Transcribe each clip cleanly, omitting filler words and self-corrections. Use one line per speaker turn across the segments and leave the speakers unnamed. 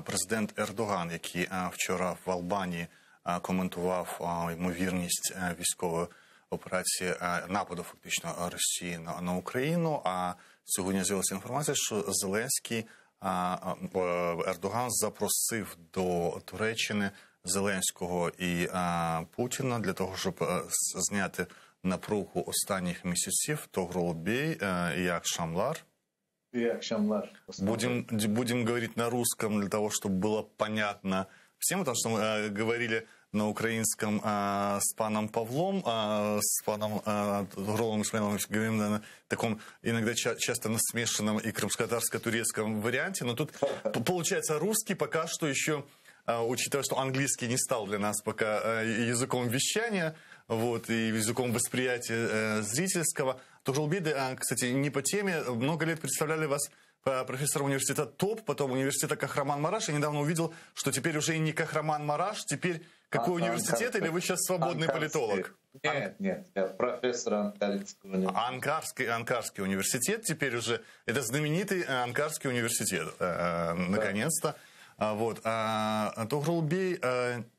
президент Ердоган, який вчора в Албанії коментував ймовірність військової операції нападу фактично Росії на Україну. А сьогодні з'явилася інформація, що Зеленський, Ердоган запросив до Туреччини Зеленського і Путіна для того, щоб зняти напругу останніх місяців. Тогрулбей и Акшамлар. Будем говорить на русском для того, чтобы было понятно всем, потому что мы говорили на украинском с паном Павлом, с паном Тогрулом Исмаиловым, говорим на таком иногда часто насмешанном и крымско-татарско-турецком варианте, но тут получается русский пока что еще, учитывая, что английский не стал для нас пока языком вещания, вот, и языком восприятия зрительского. Тогрулбей, кстати, не по теме, много лет представляли вас профессором университета ТОП, потом университета Кахраман-Мараш. Я недавно увидел, что теперь уже и не Кахраман-Мараш, теперь какой университет, или вы сейчас свободный политолог?
Нет, я профессор Анкарского университета.
Анкарский университет теперь уже, это знаменитый Анкарский университет, наконец-то. Вот. Тогрулбей,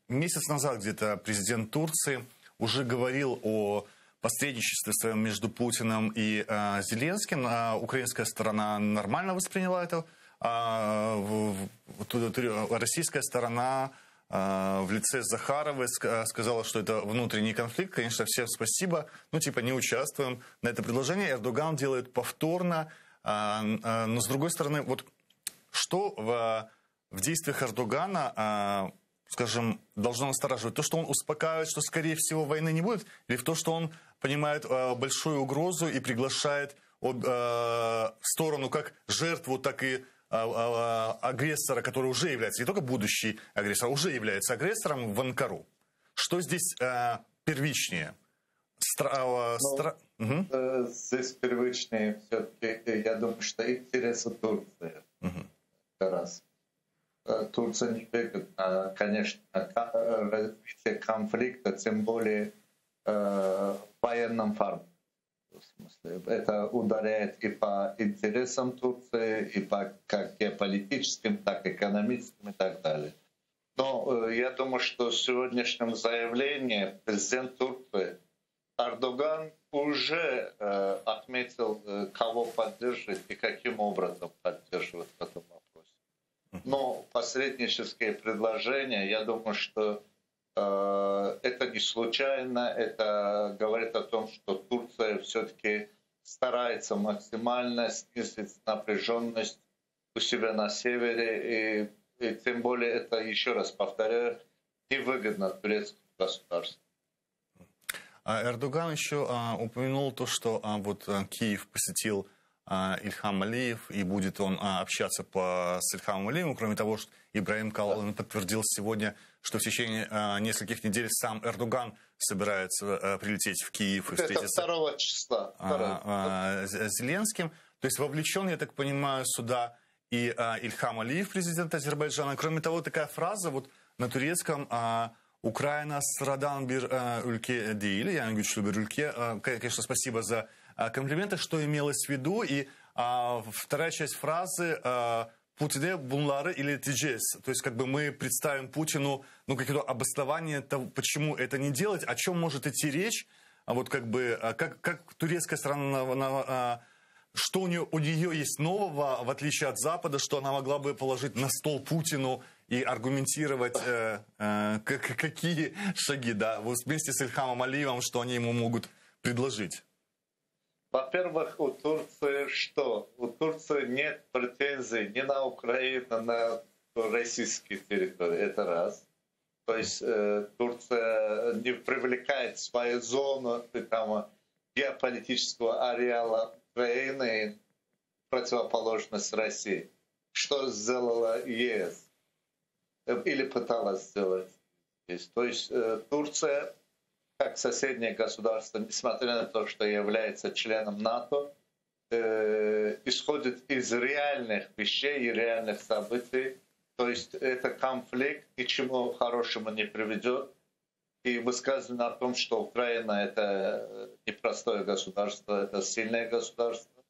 месяц назад где-то президент Турции уже говорил о посредничестве своем между Путиным и Зеленским. Украинская сторона нормально восприняла это. Российская сторона в лице Захаровой сказала, что это внутренний конфликт. Конечно, всем спасибо. Не участвуем на это предложение. Эрдоган делает повторно. Но с другой стороны, вот что в действиях Эрдогана, скажем, должно настораживать? То, что он успокаивает, что, скорее всего, войны не будет? Или в то, что он понимает большую угрозу и приглашает сторону как жертву, так и агрессора, который уже является, не только будущий агрессор, а уже является агрессором, в Анкару? Что здесь первичнее?
Здесь первичнее все-таки, я думаю, что интересы Турции. Это раз. Турция не выгодна, конечно, развитие конфликта, тем более в военном формате. В смысле, это ударяет и по интересам Турции, и по как геополитическим, так и экономическим и так далее. Но я думаю, что в сегодняшнем заявлении президент Турции Эрдоган уже отметил, кого поддерживает и каким образом поддерживает в этом вопросе. Но посреднические предложения, я думаю, что это не случайно, это говорит о том, что Турция все-таки старается максимально снизить напряженность у себя на севере, и тем более это, еще раз повторяю, невыгодно турецкому государству.
Эрдоган еще упомянул то, что вот Киев посетил Ильхам Алиев, и будет он общаться с Ильхамом Алиевым. Кроме того, что Ибрагим Калан подтвердил сегодня, что в течение нескольких недель сам Эрдоган собирается прилететь в Киев и встретиться
это 2 числа.
С Зеленским. То есть вовлечен, я так понимаю, сюда и Ильхам Алиев, президент Азербайджана. Кроме того, такая фраза вот на турецком: «Украина sıradan bir ülke değil». Я güçlü bir ülke. Конечно, спасибо за комплименты, что имелось в виду. И вторая часть фразы: «Путине bunları ileteceğiz». То есть как бы мы представим Путину какое-то обоснование того, почему это не делать, о чем может идти речь. Вот как бы как турецкая сторона, что у нее есть нового, в отличие от Запада, что она могла бы положить на стол Путину и аргументировать, какие шаги, да, вот вместе с Ильхамом Алиевым, что они ему могут предложить.
Во-первых, у Турции что? У Турции нет претензий ни на Украину, ни на российские территории. Это раз. То есть Турция не привлекает в свою зону геополитического ареала Украины в противоположность России. Что сделала ЕС? Или пыталась сделать здесь. То есть Турция, как соседнее государство, несмотря на то, что является членом НАТО, исходит из реальных вещей и реальных событий. То есть это конфликт ни к чему хорошему не приведет. И высказывание о том, что Украина — это непростое государство, это сильное государство.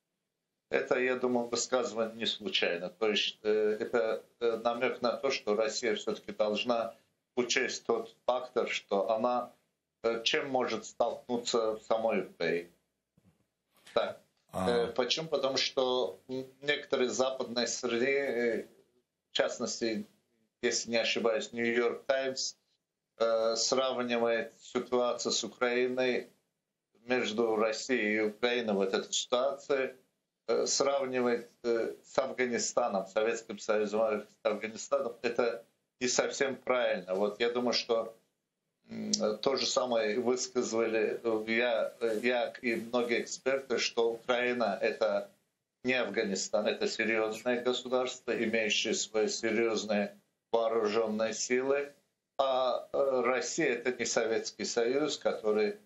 это, я думаю, высказывание не случайно. То есть это намек на то, что Россия все-таки должна учесть тот фактор, что она чем может столкнуться в самой Украине. Так. Почему? Потому что некоторые западные среды, в частности, если не ошибаюсь, Нью-Йорк Таймс сравнивает ситуацию с Украиной между Россией и Украиной, вот эта ситуация, сравнивает с Афганистаном, Советским Союзом с Афганистаном. Это не совсем правильно. Вот я думаю, что то же самое высказывали я и многие эксперты, что Украина — это не Афганистан, это серьезное государство, имеющее свои серьезные вооруженные силы, а Россия — это не Советский Союз, который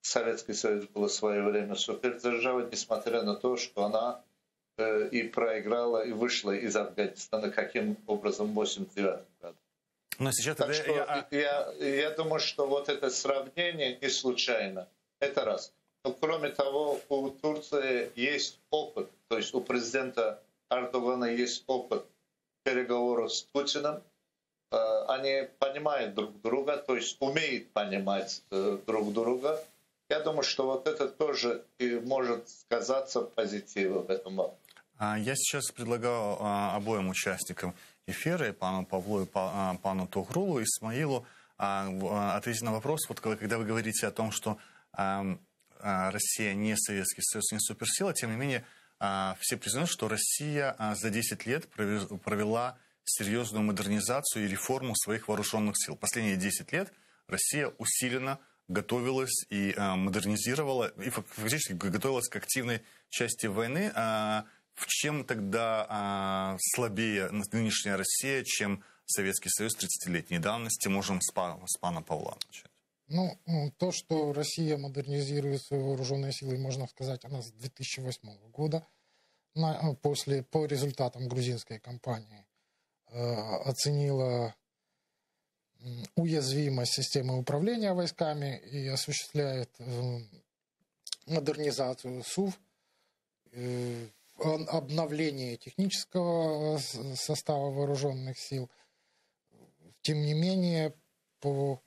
Советский Союз был в свое время супердержавой, несмотря на то, что она и проиграла, и вышла из Афганистана каким образом в 1989 году.
Но сейчас
так что я думаю, что вот это сравнение не случайно. Это раз. Но кроме того, у Турции есть опыт, то есть у президента Эрдогана есть опыт переговоров с Путиным. Они понимают друг друга, то есть умеют понимать друг друга. Я думаю, что вот это тоже и может сказаться позитивом в этом вопросе.
Я сейчас предлагаю обоим участникам эфира, и пану Павлу, и пану Тугрулу, Исмаилу, ответить на вопрос, вот когда вы говорите о том, что Россия не Советский Союз, не суперсила, тем не менее, все признают, что Россия за 10 лет провела серьезную модернизацию и реформу своих вооруженных сил. Последние 10 лет Россия усиленно готовилась и модернизировала, и фактически готовилась к активной части войны. В чем тогда слабее нынешняя Россия, чем Советский Союз 30-летней давности? Можем с пана Павла начать.
Ну, то, что Россия модернизирует свои вооруженные силы, можно сказать, она с 2008 года, по результатам грузинской кампании, оценила уязвимость системы управления войсками и осуществляет модернизацию СУВ, обновление технического состава вооруженных сил. Тем не менее, по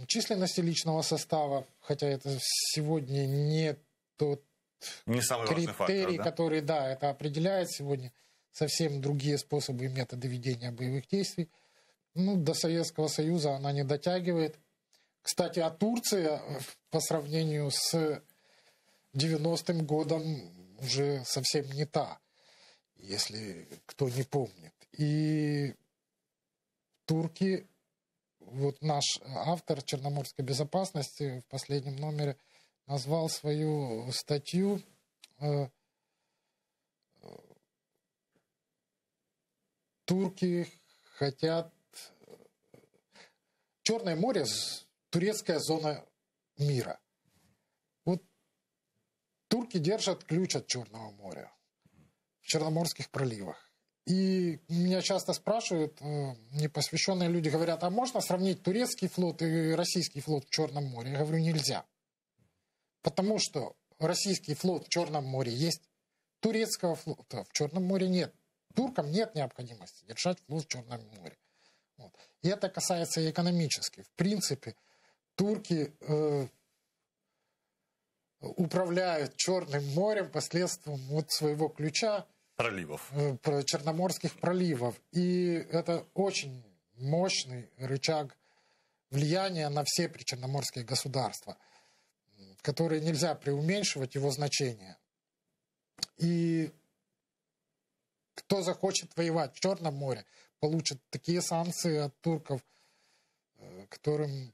численности личного состава, хотя это сегодня не тот критерий, который, это определяет сегодня совсем другие способы и методы ведения боевых действий. До Советского Союза она не дотягивает. Кстати, а Турция по сравнению с 90-м годом уже совсем не та, если кто не помнит. И турки, вот наш автор Черноморской безопасности в последнем номере назвал свою статью «Турки хотят...» Черное море – турецкая зона мира. Вот турки держат ключ от Черного моря в Черноморских проливах. И меня часто спрашивают, непосвященные люди говорят, а можно сравнить турецкий флот и российский флот в Черном море? Я говорю, нельзя. Потому что российский флот в Черном море есть, турецкого флота в Черном море нет. Туркам нет необходимости держать флот в Черном море. Вот. И это касается и экономически. В принципе, турки управляют Черным морем посредством своего ключа, Черноморских проливов. И это очень мощный рычаг влияния на все причерноморские государства, которые нельзя преуменьшивать его значение. И кто захочет воевать в Черном море, получит такие санкции от турков, которым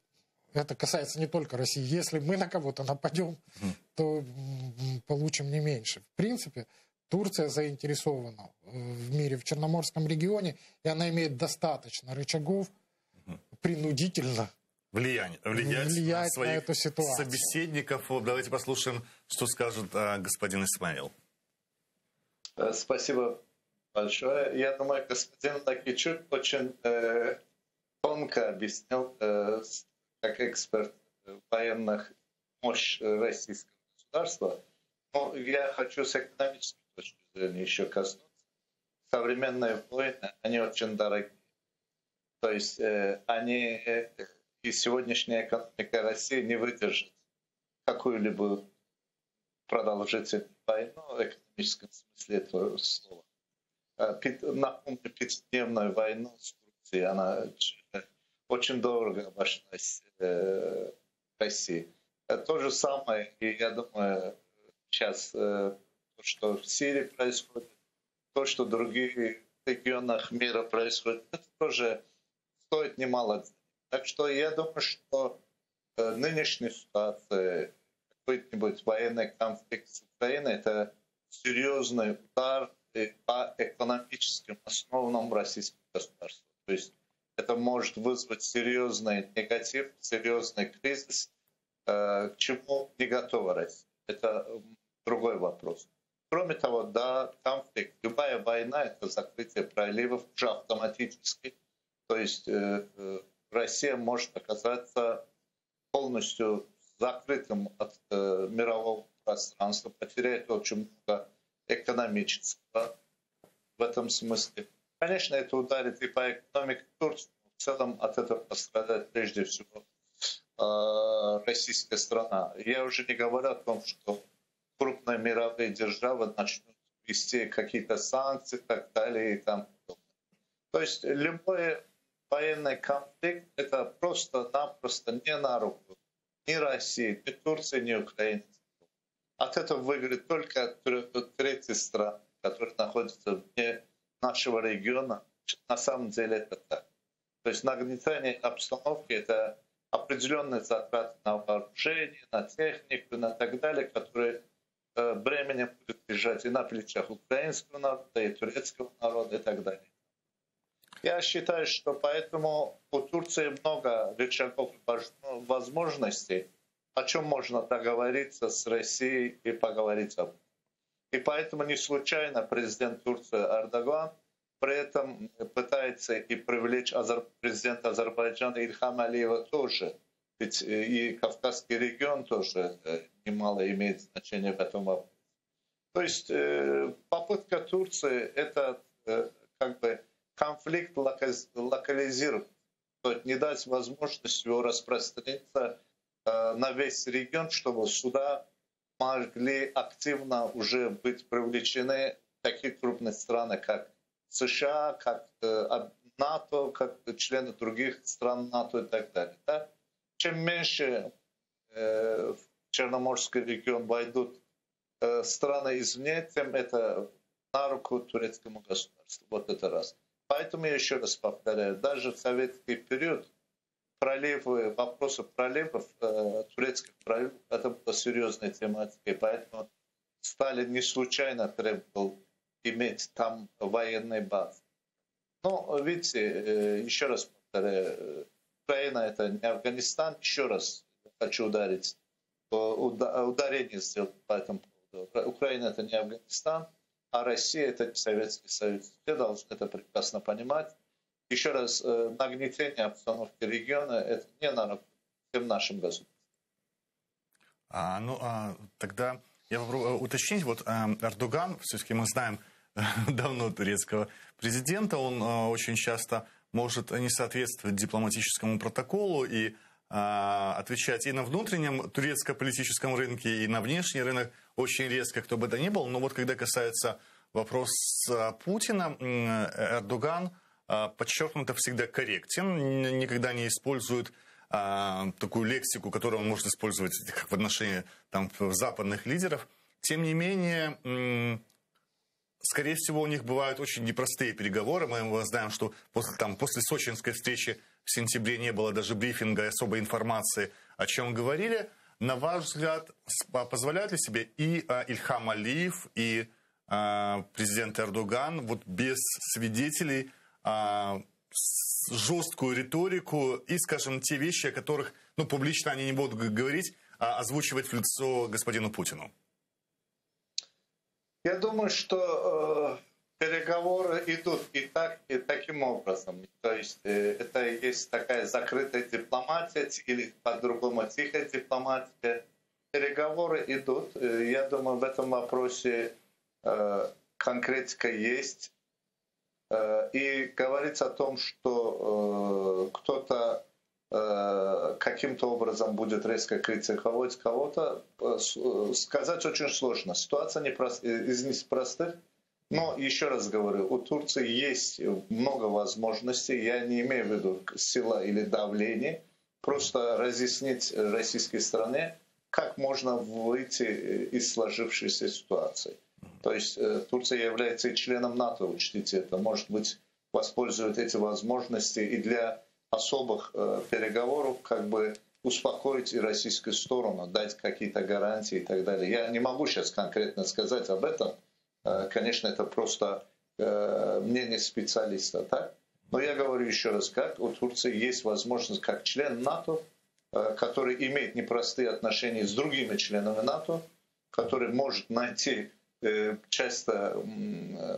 это касается не только России. Если мы на кого-то нападем, то получим не меньше. В принципе, Турция заинтересована в мире, в Черноморском регионе, и она имеет достаточно рычагов принудительно влиять на
своих
эту ситуацию.
Собеседников. Давайте послушаем, что скажет господин Исмаил.
Спасибо большое. Я думаю, господин Накичук очень тонко объяснил, как эксперт военных, мощь российского государства. Ну, я хочу с экономической точки зрения еще коснуться. Современные войны, они очень дорогие. То есть и сегодняшняя экономика России не выдержит какую-либо продолжительную войну в экономическом смысле этого слова. Напомню, пятидневную войну с Турцией, она очень дорого обошлась России. То же самое, и я думаю, сейчас то, что в Сирии происходит, то, что в других регионах мира происходит, это тоже стоит немало. Так что я думаю, что нынешняя ситуация, какой-нибудь военный конфликт с Украиной, это серьезный удар по экономическим основам российского государства. То есть это может вызвать серьезный негатив, серьезный кризис, к чему не готова Россия. Это другой вопрос. Кроме того, да, конфликт, любая война — это закрытие проливов уже автоматически. То есть Россия может оказаться полностью закрытым от мирового пространства, потерять очень много экономического в этом смысле. Конечно, это ударит и по экономике Турции, но в целом от этого пострадает прежде всего российская страна. Я уже не говорю о том, что крупные мировые державы начнут вести какие-то санкции и так далее и тому подобное. То есть любой военный конфликт — это просто-напросто не на руку ни России, ни Турции, ни Украины. От этого выиграет только третья страна, которая находится вне нашего региона. На самом деле это так. То есть нагнетание обстановки — это определенные затраты на вооружение, на технику, на так далее, которые бременем будут лежать и на плечах украинского народа, и турецкого народа, и так далее. Я считаю, что поэтому у Турции много рычагов и возможностей, о чем можно договориться с Россией и поговорить об этом. И поэтому не случайно президент Турции Эрдоган при этом пытается и привлечь президента Азербайджана Ильхама Алиева тоже. Ведь и Кавказский регион тоже немало имеет значение в этом вопросе. То есть попытка Турции — это как бы конфликт локализировать, то есть не дать возможность его распространиться на весь регион, чтобы сюда могли активно уже быть привлечены такие крупные страны, как США, как НАТО, как члены других стран НАТО и так далее. Да? Чем меньше в Черноморский регион войдут страны извне, тем это на руку турецкому государству. Вот это раз. Поэтому я еще раз повторяю, даже в советский период вопросы проливов, турецких проливов, это была серьезная тематика, и поэтому Сталин не случайно требовал иметь там военные базы. Но, видите, еще раз повторяю, Украина — это не Афганистан. Еще раз хочу ударение сделать по этому поводу. Украина — это не Афганистан, а Россия — это не Советский Союз. Все должны это прекрасно понимать. Еще раз, нагнетение обстановки региона — это не на руку всем нашим государствам.
Тогда я попробую уточнить. Вот Эрдоган, все-таки мы знаем давно турецкого президента, он очень часто может не соответствовать дипломатическому протоколу и отвечать и на внутреннем турецко-политическом рынке, и на внешний рынок очень резко, кто бы то ни был. Но вот когда касается вопроса Путина, Эрдоган подчеркнуто всегда корректен, никогда не использует такую лексику, которую он может использовать как в отношении западных лидеров. Тем не менее, скорее всего, у них бывают очень непростые переговоры. Мы знаем, что после сочинской встречи в сентябре не было даже брифинга и особой информации, о чем говорили. На ваш взгляд, позволяют ли себе и Ильхам Алиев, и президент Эрдоган вот без свидетелей жесткую риторику и, скажем, те вещи, о которых публично они не будут говорить, а озвучивать в лицо господину Путину?
Я думаю, что переговоры идут и таким образом. То есть это есть такая закрытая дипломатия или по-другому тихая дипломатия. переговоры идут. Я думаю, в этом вопросе конкретика есть. И говорится о том, что кто-то каким-то образом будет резко критиковать кого-то, сказать очень сложно. Ситуация из непростых. Но, еще раз говорю, у Турции есть много возможностей. Я не имею в виду сила или давление. Просто разъяснить российской стране, как можно выйти из сложившейся ситуации. То есть Турция является и членом НАТО, учтите это. Может быть, воспользует эти возможности и для особых переговоров, как бы успокоить и российскую сторону, дать какие-то гарантии и так далее. Я не могу сейчас конкретно сказать об этом. Конечно, это просто мнение специалиста, так? Но я говорю еще раз, как у Турции есть возможность, как член НАТО, который имеет непростые отношения с другими членами НАТО, который может найти часто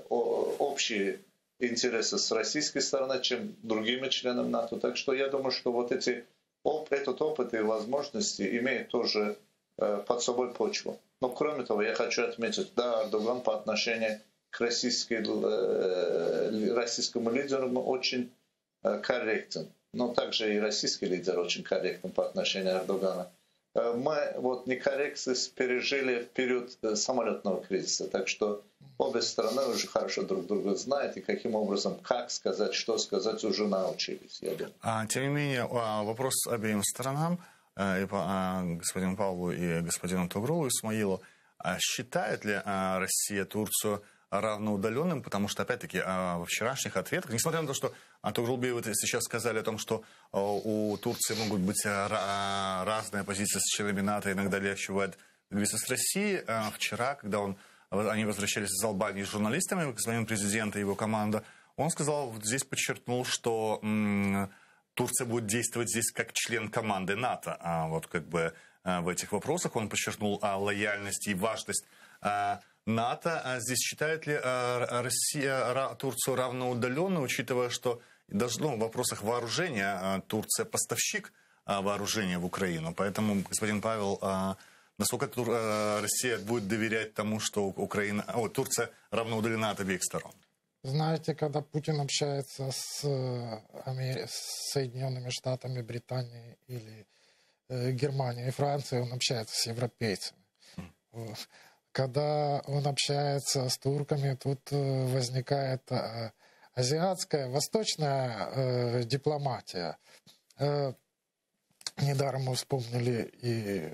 общие интересы с российской стороны, чем другими членами НАТО. Так что я думаю, что вот этот опыт и возможности имеют тоже под собой почву. Но кроме того, я хочу отметить, да, Эрдоган по отношению к российскому лидеру очень корректен. Но также и российский лидер очень корректен по отношению к Эрдогану. Мы вот некорректность пережили в период самолетного кризиса. Так что обе стороны уже хорошо друг друга знают. И каким образом, как сказать, что сказать, уже научились, я думаю.
Тем не менее, вопрос обеим сторонам, и господину Павлу и господину Тугрулу Исмаилу. Считает ли Россия Турцию равноудаленным? Потому что, опять-таки, во вчерашних ответах, несмотря на то, что Тугрулбей вот сейчас сказали о том, что у Турции могут быть разные позиции с членами НАТО, иногда легче бывает договориться с Россией, вчера, когда они возвращались из Албании с журналистами, господин президент и его команда, он сказал, вот здесь подчеркнул, что Турция будет действовать здесь как член команды НАТО. Вот как бы в этих вопросах он подчеркнул лояльность и важность НАТО. Здесь считает ли Россия Турцию равноудаленной, учитывая, что даже в вопросах вооружения Турция поставщик вооружения в Украину. Поэтому, господин Павел, насколько Россия будет доверять тому, что Турция равноудалена от обеих сторон?
Знаете, когда Путин общается с Соединенными Штатами, Британией или Германией и Францией, он общается с европейцами. Когда он общается с турками, тут возникает азиатская, восточная дипломатия. Недаром мы вспомнили и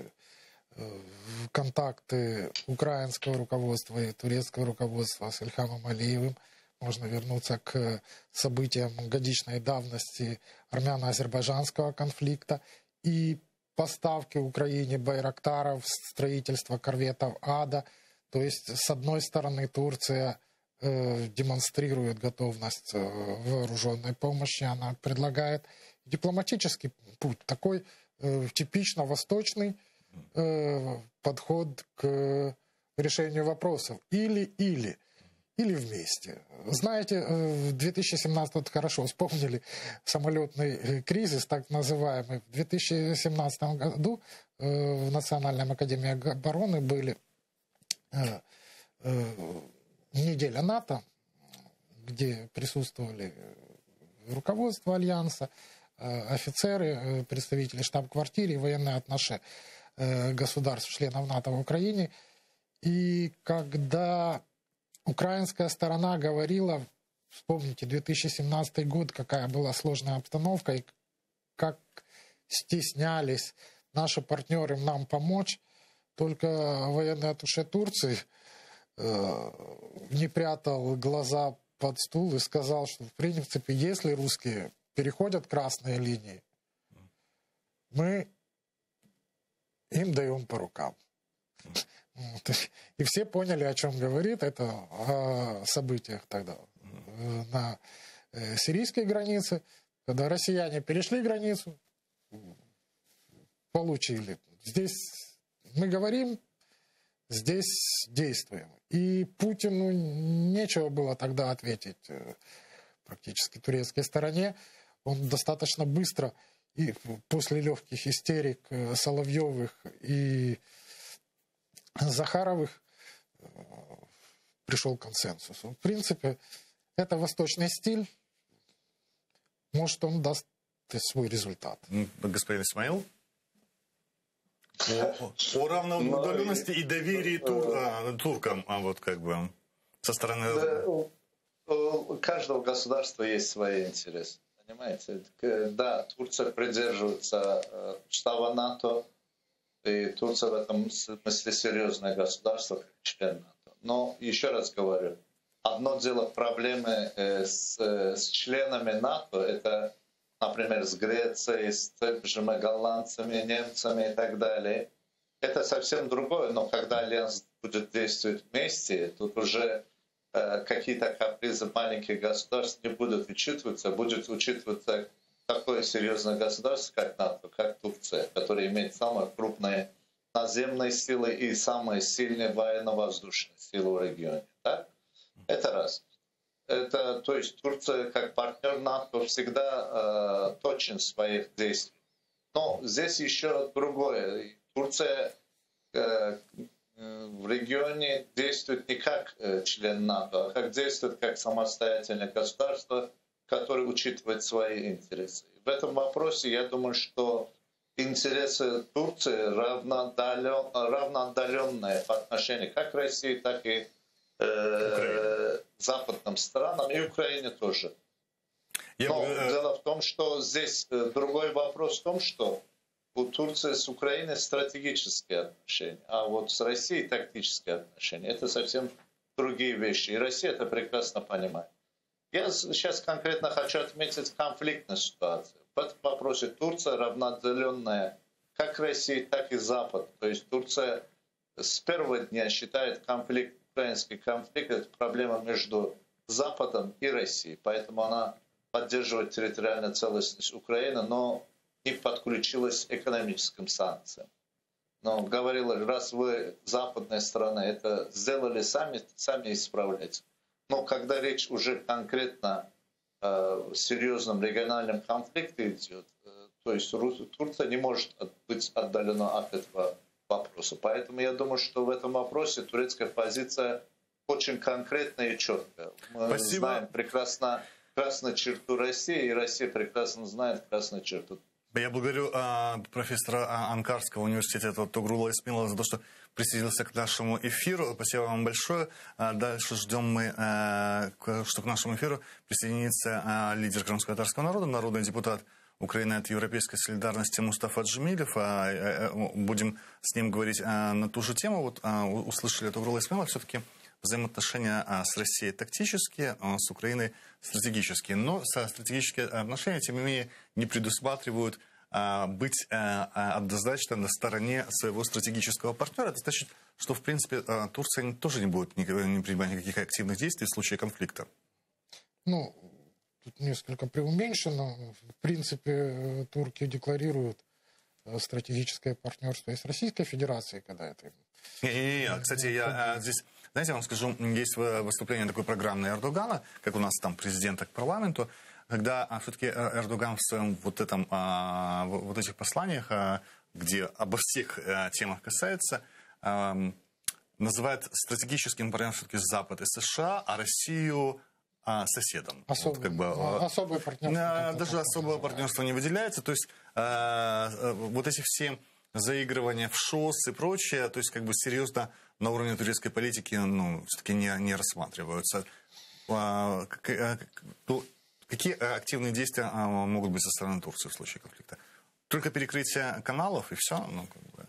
контакты украинского руководства и турецкого руководства с Ильхамом Алиевым. Можно вернуться к событиям годичной давности армяно-азербайджанского конфликта и поставки Украине байрактаров, строительство корветов «Ада». То есть, с одной стороны, Турция демонстрирует готовность вооруженной помощи, она предлагает дипломатический путь, такой типично восточный подход к решению вопросов. Или вместе. Знаете, в 2017, хорошо вспомнили самолетный кризис, так называемый. В 2017 году в Национальной академии обороны были неделя НАТО, где присутствовали руководство Альянса, офицеры, представители штаб-квартиры и военные атташе государств-членов НАТО в Украине. И когда украинская сторона говорила, вспомните, 2017 год, какая была сложная обстановка, и как стеснялись наши партнеры нам помочь, только военный атташе Турции не прятал глаза под стул и сказал, что, в принципе, если русские переходят красные линии, мы им даем по рукам. И все поняли, о чем говорит это, о событиях тогда на сирийской границе, когда россияне перешли границу, получили. Здесь мы говорим, здесь действуем. И Путину нечего было тогда ответить практически турецкой стороне. Он достаточно быстро, и после легких истерик Соловьевых и Захаровых пришел к консенсусу. В принципе, это восточный стиль. Может, он даст свой результат.
Господин Исмаил? О равноудаленности и доверии туркам, вот как бы со стороны...
У каждого государства есть свои интересы. Понимаете? Да, Турция придерживается устава НАТО, и Турция в этом смысле серьезное государство, как член НАТО. Но, еще раз говорю, одно дело проблемы с членами НАТО, это, например, с Грецией, с теми же голландцами, немцами и так далее. Это совсем другое, но когда Альянс будет действовать вместе, тут уже какие-то капризы маленьких государств не будут учитываться, будет учитываться такое серьезное государство, как НАТО, как Турция, которое имеет самые крупные наземные силы и самые сильные военно-воздушные силы в регионе. Да? Это раз. Это, то есть Турция как партнер НАТО всегда точен в своих действиях. Но здесь еще другое. Турция в регионе действует не как член НАТО, а как действует как самостоятельное государство, которое учитывает свои интересы. В этом вопросе я думаю, что интересы Турции равноотдаленные по отношению как к России, так и западным странам, и Украине тоже. Но дело в том, что здесь другой вопрос в том, что у Турции с Украиной стратегические отношения, а вот с Россией тактические отношения. Это совсем другие вещи. И Россия это прекрасно понимает. Я сейчас конкретно хочу отметить конфликтную ситуацию. В этом вопросе Турция равноотдаленная как России, так и Запад. То есть Турция с первого дня считает украинский конфликт, это проблема между Западом и Россией. Поэтому она поддерживает территориальную целостность Украины, но не подключилась к экономическим санкциям. Но говорила, раз вы, западная страна, это сделали сами исправляйте. Но когда речь уже конкретно о серьезном региональном конфликте идет, то есть Турция не может быть отдалена от этого вопроса. Поэтому я думаю, что в этом вопросе турецкая позиция очень конкретная и четкая. Мы знаем прекрасно красную черту России, и Россия прекрасно знает красную черту.
Я благодарю профессора Анкарского университета Тугрула Исмаила за то, что присоединился к нашему эфиру. Спасибо вам большое. Дальше ждем мы, что к нашему эфиру присоединится лидер крымско-татарского народа, народный депутат Украины от Европейской солидарности Мустафа Джемилев. Будем с ним говорить на ту же тему. Вот услышали Тугрула Исмаила, все-таки взаимоотношения с Россией тактические, с Украиной стратегические. Но стратегические отношения, тем не менее, не предусматривают быть однозначно на стороне своего стратегического партнера. Это значит, что, в принципе, Турция тоже не будет не принимать никаких активных действий в случае конфликта.
Ну, тут несколько преуменьшено. В принципе, турки декларируют стратегическое партнерство и с Российской Федерацией, когда это...
Кстати, я здесь, знаете, я вам скажу, есть выступление такой программы Эрдогана, как у нас там президента к парламенту, когда все-таки Эрдоган в своем вот этих посланиях, где обо всех темах касается, называет стратегическим партнером все-таки Запад и США, а Россию соседом.
Особое партнерство.
Даже особое партнерство не выделяется. То есть вот эти все заигрывания в ШОС и прочее, то есть как бы серьезно на уровне турецкой политики все-таки не рассматриваются. Какие активные действия могут быть со стороны Турции в случае конфликта? Только перекрытие каналов и все?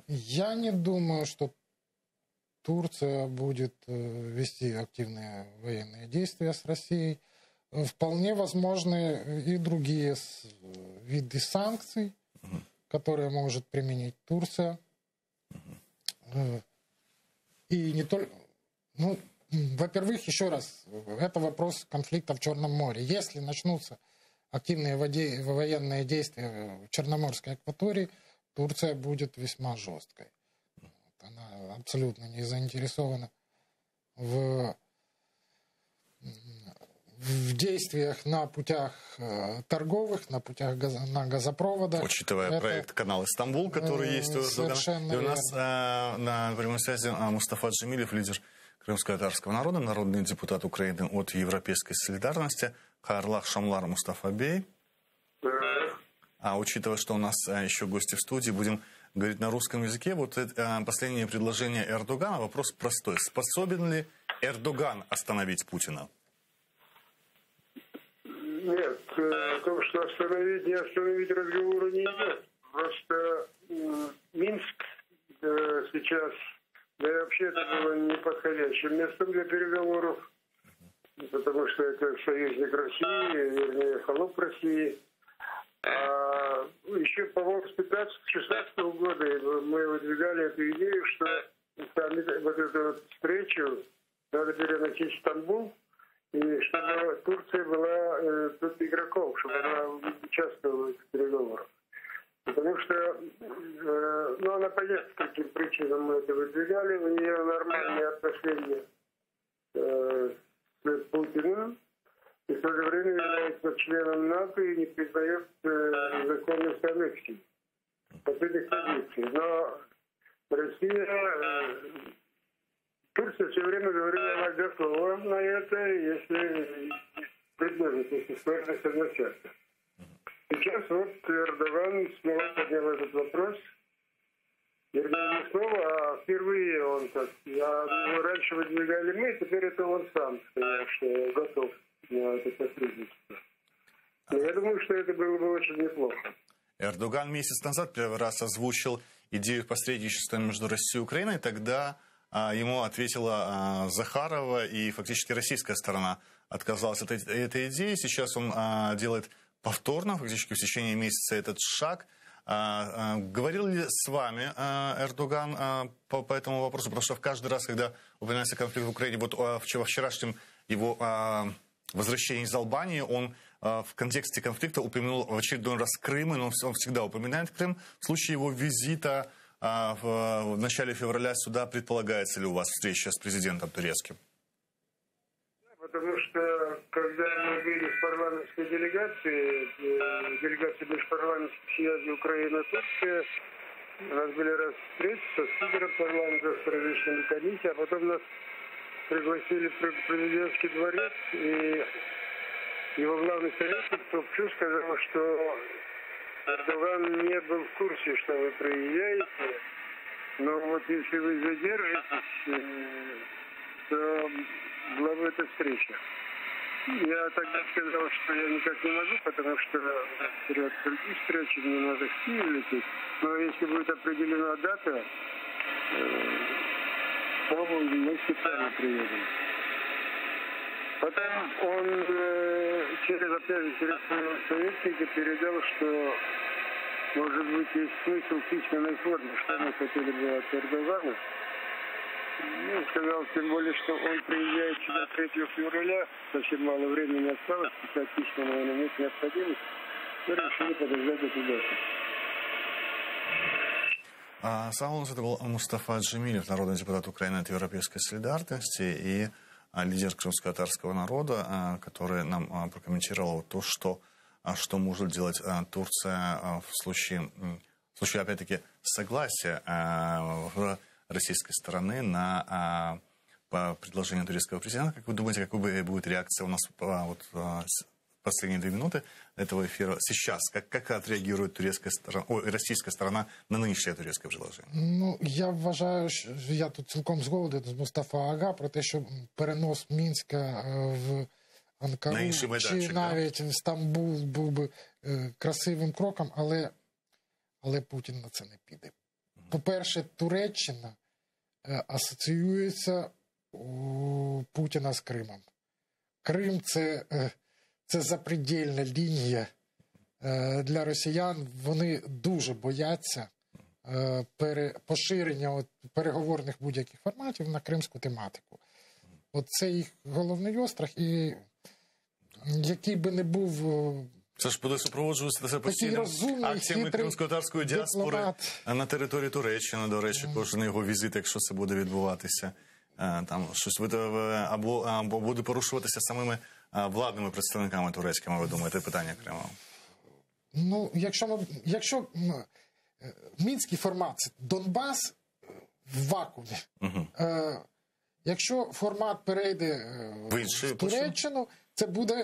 Я не думаю, что Турция будет вести активные военные действия с Россией. Вполне возможны и другие виды санкций, которые может применить Турция. И не только... во-первых, еще раз, это вопрос конфликта в Черном море. Если начнутся активные военные действия в Черноморской акватории, Турция будет весьма жесткой. Она абсолютно не заинтересована в в действиях на путях торговых, на газопроводах.
Учитывая проект «Канал Стамбул», который есть у Эрдогана. И у нас на прямой связи Мустафа Джемилев, лидер крымско-татарского народа, народный депутат Украины от Европейской солидарности. Хайрлах Шамлар Мустафа Бей. А учитывая, что у нас еще гости в студии, будем говорить на русском языке. Вот последнее предложение Эрдогана. Вопрос простой. Способен ли Эрдоган остановить Путина?
Нет, о том, что остановить, не остановить разговора не идет. Просто Минск сейчас, да и вообще это было неподходящим местом для переговоров, потому что это союзник России, вернее, холоп России. А еще, по-моему, с 15-16 года мы выдвигали эту идею, что вот эту вот встречу надо переносить в Стамбул, и чтобы Турция была тут игроком, чтобы она участвовала в этих переговорах. Потому что, ну, она понятно, по каким причинам мы это выдвигали, у нее нормальные отношения с Путиным, и в то же время является членом НАТО и не признает законность аннексии от этих позиций. Но Россия, Турция все время говорила, она готова на это, если предложит, если стороны согласятся. Сейчас вот Эрдоган снова поднял этот вопрос. Вернее, не снова, а впервые он так. Раньше выдвигали мы, теперь это он сам сказал, что готов на это сотрудничество. Но я думаю, что это было бы очень неплохо.
Эрдоган месяц назад первый раз озвучил идею посредничества между Россией и Украиной. Тогда ему ответила Захарова, и фактически российская сторона отказалась от этой идеи. Сейчас он делает повторно, фактически в течение месяца, этот шаг. Говорил ли с вами Эрдоган по этому вопросу? Потому что каждый раз, когда упоминается конфликт в Украине, вот во вчерашнем его возвращении из Албании, он в контексте конфликта упомянул в очередной раз Крым, но он всегда упоминает Крым. В случае его визита в начале февраля сюда предполагается ли у вас встреча с президентом турецким?
Потому что, когда мы были в парламентской делегации межпарламентских связей Украина-Турция, у нас были раз встречи со спикером парламента, с различными комиссиями, а потом нас пригласили в президентский дворец, и его главный советник Топчу сказал, что Эрдоган не был в курсе, что вы приезжаете, но вот если вы задержитесь, то была бы эта встреча. Я тогда сказал, что я никак не могу, потому что вперед другие встречи, мне надо в Киев лететь. Но если будет определена дата, то мы специально приедем. Потом он через своего советника передал, что, может быть, есть смысл в письменной форме, что мы хотели бы от Эрдогана. Ну, сказал, тем более, что он приезжает сюда 3 февраля, совсем мало времени осталось, писать письма, наверное, нет необходимости, мы решили подождать эту дату.
Это был Мустафа Джемилев, народный депутат Украины от Европейской солидарности и лидер крымско-татарского народа, который нам прокомментировал то, что может делать Турция в случае опять-таки, согласия российской стороны на предложение турецкого президента. Как вы думаете, какой будет реакция у нас последние 2 минуты этого эфира сейчас? Как отреагирует российська сторона на нинішнє турецьке предложення?
Ну, я вважаю, що я тут цілком згоден з Мустафа Ага про те, що перенос Мінська в Анкару чи навіть в Стамбул був би красивим кроком, але Путін на це не піде. По-перше, Туреччина асоціюється у Путіна з Кримом. Крим – це запредельна лінія для росіян. Вони дуже бояться поширення переговорних будь-яких форматів на кримську тематику. Це їх головний острах, і який би не був...
Це ж буде супроводжуватися постійно акціями кримсько-татарської діаспори на території Туреччини, до речі, кожен його візит, якщо це буде відбуватися. Там щось або буде порушуватися самими владними представниками турецькими, ви думаєте, питання Криму?
Ну, якщо мінський формат – це Донбас в вакуумі, якщо формат перейде в Туреччину, це буде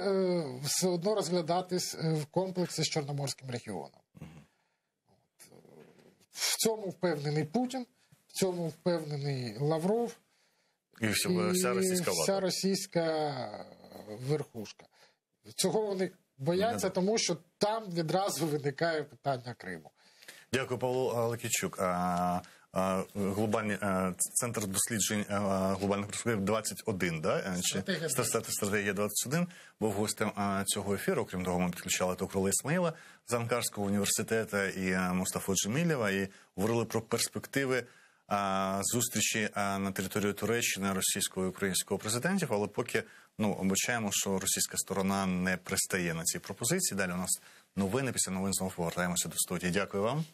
все одно розглядатись в комплексі з Чорноморським регіоном. В цьому впевнений Путін, в цьому впевнений Лавров
і вся
російська верхушка. Цього вони бояться, тому що там відразу виникає питання Криму.
Дякую, Павло Лакійчук. Глобальний центр досліджень глобальних перспектив 21, да? Стратегія 21 був гостем цього ефіру. Окрім того, ми підключали Токрола Ісмаїла з Анкарського університету і Мустафу Джемілєва, і говорили про перспективи зустрічі на території Туреччини російського і українського президентів, але поки обачаємо, що російська сторона не пристає на ці пропозиції. Далі у нас новини, після новин знову повертаємося до студії. Дякую вам.